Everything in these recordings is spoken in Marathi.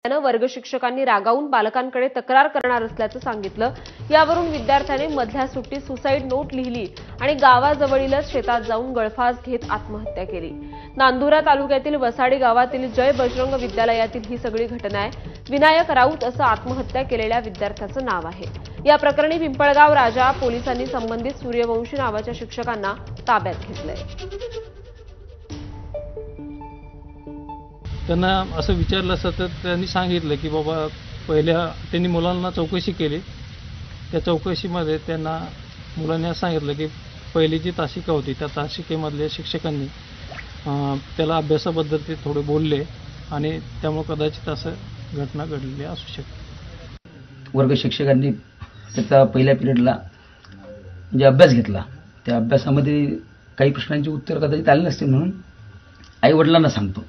त्यानं वर्ग शिक्षकांनी रागावून बालकांकडे तक्रार करणार असल्याचं सांगितलं। यावरून विद्यार्थ्याने मधल्या सुट्टीत सुसाईड नोट लिहिली आणि गावाजवळीलच शेतात जाऊन गळफास घेत आत्महत्या केली। नांदुरा तालुक्यातील वसाडी गावातील जय बजरंग विद्यालयातील ही सगळी घटना आहे। विनायक राऊत असं आत्महत्या केलेल्या विद्यार्थ्याचं नाव आहे। या प्रकरणी पिंपळगाव राजा पोलिसांनी संबंधित सूर्यवंशी नावाच्या शिक्षकांना ताब्यात घेतलंय। त्यांना असं विचारलं असतं तर त्यांनी सांगितलं की बाबा पहिल्या त्यांनी मुलांना चौकशी केली। त्या चौकशीमध्ये त्यांना मुलांनी सांगितलं की पहिली जी तासिका होती त्या तासिकेमधल्या शिक्षकांनी त्याला अभ्यासाबद्दल ते थोडे बोलले आणि त्यामुळे कदाचित असं घटना घडलेली असू शकते। वर्ग शिक्षकांनी त्याचा पहिल्या पिरियडला म्हणजे अभ्यास घेतला। त्या अभ्यासामध्ये काही प्रश्नांची उत्तर कदाचित आली नसतील म्हणून आईवडिलांना सांगतो,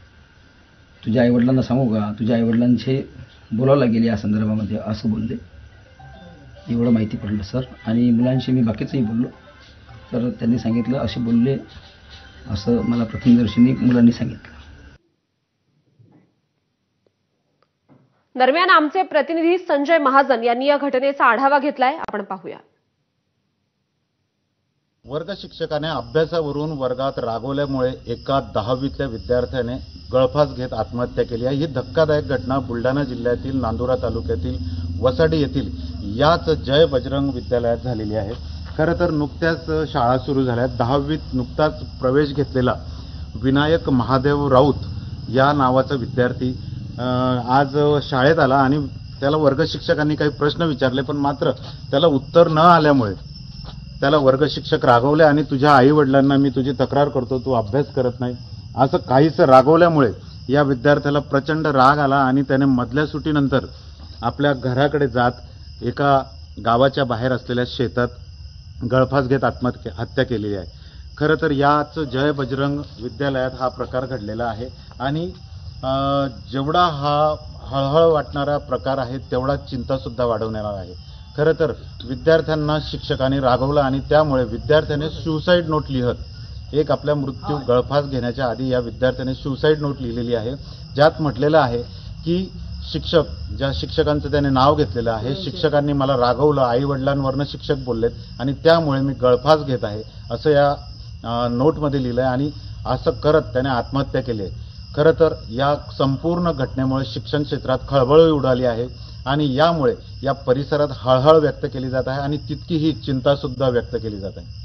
तुझ्या आईवडिलांना सांगू का, तुझ्या आईवडिलांचे बोलावला गेले या संदर्भामध्ये असं बोलले। एवढं माहिती पडलं सर। आणि मुलांशी मी बाकीचंही बोललो तर त्यांनी सांगितलं असे बोलले असं मला प्रथमदर्शनी मुलांनी सांगितलं। दरम्यान आमचे प्रतिनिधी संजय महाजन यांनी या घटनेचा आढावा घेतलाय, आपण पाहूया। वर्ग शिक्षकाने अभ्यासावरून वर्गात रागवल्यामुळे एका 10वीतल्या विद्यार्थ्याने गळफास घेत आत्महत्या केली आहे। ही धक्कादायक घटना बुलढाणा जिल्ह्यातील नांदुरा तालुक्यातील वसाडी येथील याच जय बजरंग विद्यालयात झालेली आहे। खरं तर नुकत्याच शाळा सुरू झाल्या। 10वीत नुकताच प्रवेश घेतलेला विनायक महादेव राऊत या नावाचा विद्यार्थी आज शाळेत आला आणि त्याला वर्ग शिक्षकांनी काही प्रश्न विचारले, पण मात्र त्याला उत्तर न आल्यामुळे त्याला वर्ग शिक्षक रागवले आणि तुझ्या आई वडिलांना मी तुझी तक्रार करतो, तू अभ्यास करत नाही असं काहीच रागवल्यामुळे या विद्यार्थ्याला प्रचंड राग आला आणि त्याने मधल्या सुट्टीनंतर आपल्या घराकडे जात एका गावाच्या बाहेर असलेल्या शेतात गळफास घेत आत्महत्या केलेली आहे। खरं तर याच जय बजरंग विद्यालयात हा प्रकार घडलेला आहे आणि जेवढा हा हळहळ वाटणारा प्रकार आहे तेवढा चिंता सुद्धा वाढवणारा आहे। खरं तर विद्यार्थ्यांना शिक्षकांनी रागवलं आणि त्यामुळे विद्यार्थ्याने सुसाईड नोट लिहत एक आपल्या मृत्यू गळफास घेण्याच्या आधी या विद्यार्थ्याने सुसाईड नोट लिहिलेली आहे, ज्यात म्हटलेलं आहे की ज्या शिक्षकांचं त्याने नाव घेतलेलं आहे, शिक्षकांनी मला रागवलं, आई वडिलांवरनं शिक्षक बोललेत आणि त्यामुळे मी गळफास घेत आहे असं या नोटमध्ये लिहिलंय आणि असं करत त्याने आत्महत्या केली आहे। खरं तर या संपूर्ण घटनेमुळे शिक्षण क्षेत्रात खळबळ उडाली आहे आणि यामुळे या परिसरात हळहळ व्यक्त केली जात आहे आणि तितकी ही चिंता सुद्धा व्यक्त केली जात आहे।